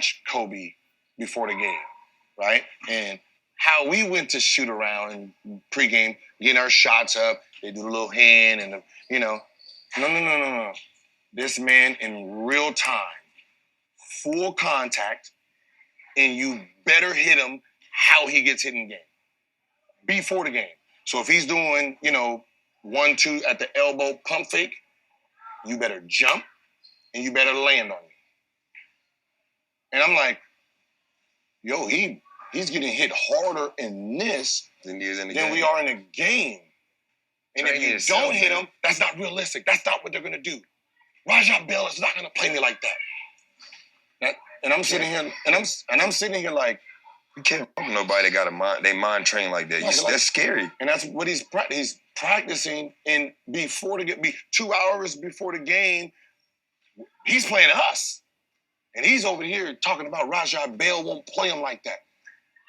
watch Kobe before the game, right? And how we went to shoot around and pregame, getting our shots up, they do the little hand and no. This man in real time, full contact, and you better hit him how he gets hit in the game before the game. So if he's doing, 1-2 at the elbow pump fake, you better jump and you better land on me. And I'm like, yo, he's getting hit harder in this than we are in a game. And if you don't hit him, that's not realistic. That's not what they're gonna do. Rajah Bell is not gonna play me like that. And I'm sitting here, and I'm sitting here like, you can't fuck with nobody that got they mind trained like that. That's scary. And that's what he's practicing. And before 2 hours before the game, he's playing us. And he's over here talking about Rajah Bell won't play him like that.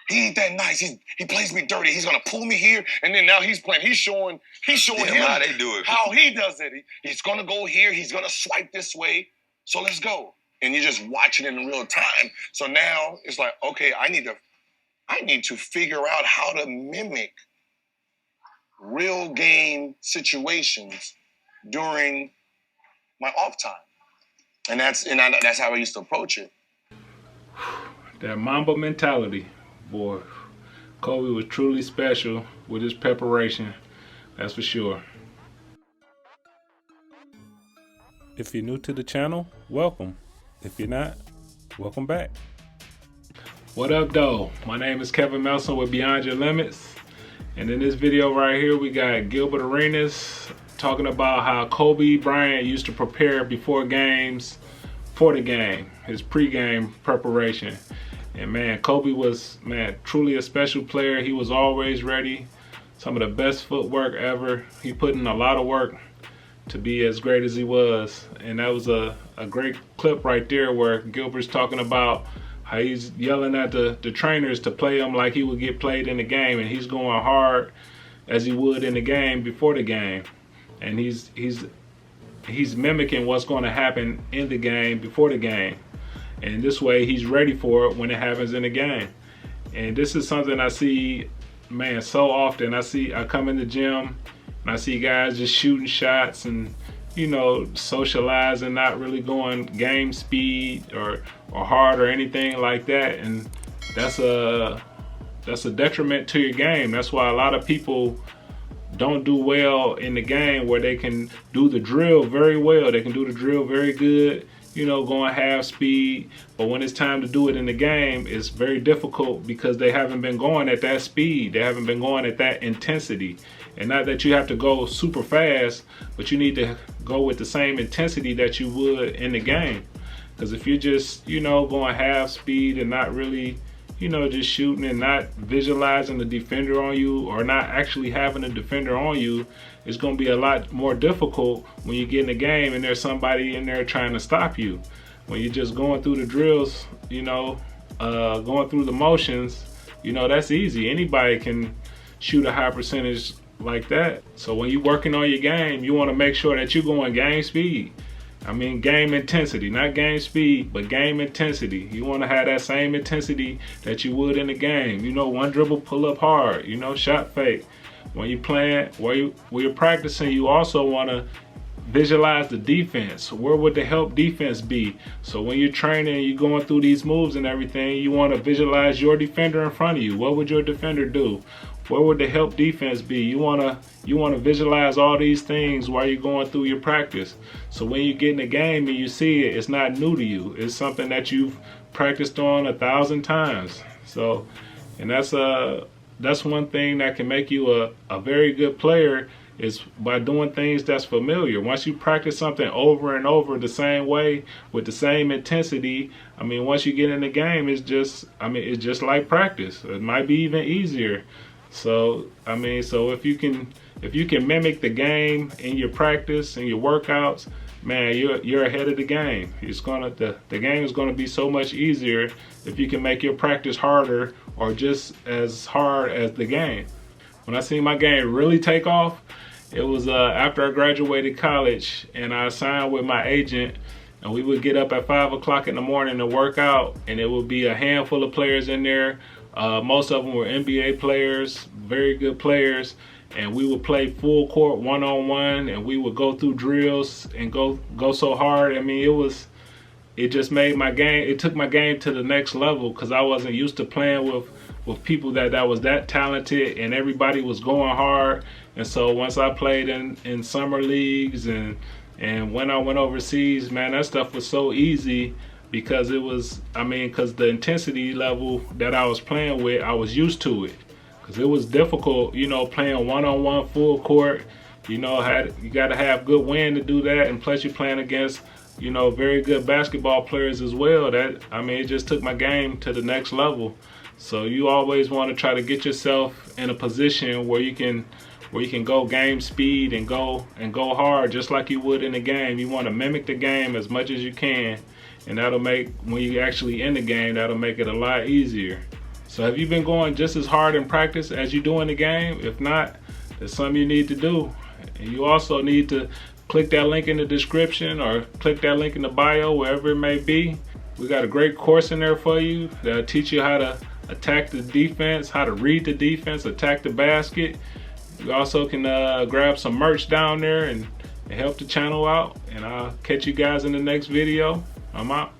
He ain't that nice. He plays me dirty. He's gonna pull me here, and then now he's playing. He's showing him how they do it. How he does it. He's gonna go here. He's gonna swipe this way. So let's go. And you just watch it in real time. So now it's like, okay, I need to figure out how to mimic real game situations during my off time. And that's how I used to approach it. That Mamba mentality, boy. Kobe was truly special with his preparation, that's for sure. If you're new to the channel, welcome. If you're not, welcome back. What up, though? My name is Kevin Melson with Beyond Your Limits. And in this video right here, we got Gilbert Arenas talking about how Kobe Bryant used to prepare before games for the game, his pregame preparation. And man, Kobe was, truly a special player. He was always ready. Some of the best footwork ever. He put in a lot of work to be as great as he was. And that was a great clip right there where Gilbert's talking about how he's yelling at the trainers to play him like he would get played in the game, and he's going hard as he would in the game before the game. And he's mimicking what's going to happen in the game before the game. And this way he's ready for it when it happens in the game. And this is something I see, so often. I come in the gym and I see guys just shooting shots and, socializing, not really going game speed or hard or anything like that. And that's a detriment to your game. That's why a lot of people don't do well in the game, where they can do the drill very well. They can do the drill very good, going half speed. But when it's time to do it in the game, it's very difficult because they haven't been going at that speed. They haven't been going at that intensity. And not that you have to go super fast, but you need to go with the same intensity that you would in the game. Because if you're just, going half speed and not really, just shooting and not visualizing the defender on you, or not actually having a defender on you, it's going to be a lot more difficult when you get in the game and there's somebody in there trying to stop you. When you're just going through the drills, going through the motions, that's easy. Anybody can shoot a high percentage like that. So when you're working on your game, you want to make sure that you're going game speed. Game intensity, not game speed, but game intensity. You want to have that same intensity that you would in the game. One dribble, pull up hard, shot fake. When you're playing, when you're practicing, you also want to visualize the defense. Where would the help defense be? So when you're training, you're going through these moves and everything, you want to visualize your defender in front of you. What would your defender do? Where would the help defense be? You wanna visualize all these things while you're going through your practice. So when you get in the game and you see it, it's not new to you. It's something that you've practiced on 1,000 times. So, and that's one thing that can make you a very good player, is by doing things that's familiar. Once you practice something over and over the same way with the same intensity, once you get in the game, it's just like practice. It might be even easier. So so if you can mimic the game in your practice and your workouts, you're ahead of the game. The game is gonna be so much easier if you can make your practice harder or just as hard as the game. When I seen my game really take off, it was after I graduated college and I signed with my agent. and we would get up at 5 o'clock in the morning to work out, and it would be a handful of players in there. Most of them were NBA players, very good players, and we would play full court one-on-one, and we would go through drills and go so hard. I mean, it just made my game, it took my game to the next level, because I wasn't used to playing with people that was that talented, and everybody was going hard. And so once I played in summer leagues and when I went overseas, man, that stuff was so easy, because it was, I mean, because the intensity level that I was playing with, I was used to it. Because it was difficult, you know, playing one-on-one full court. You know, you got to have good wind to do that, and plus you're playing against, you know, very good basketball players as well. That, I mean, it just took my game to the next level. So you always want to try to get yourself in a position where you can go game speed and go hard just like you would in the game. You want to mimic the game as much as you can, and that'll make, when you actually in the game, that'll make it a lot easier. So have you been going just as hard in practice as you do in the game? If not, there's something you need to do. And you also need to click that link in the description, or click that link in the bio, wherever it may be. We got a great course in there for you that'll teach you how to attack the defense, how to read the defense, attack the basket. You also can grab some merch down there and help the channel out. And I'll catch you guys in the next video. I'm out.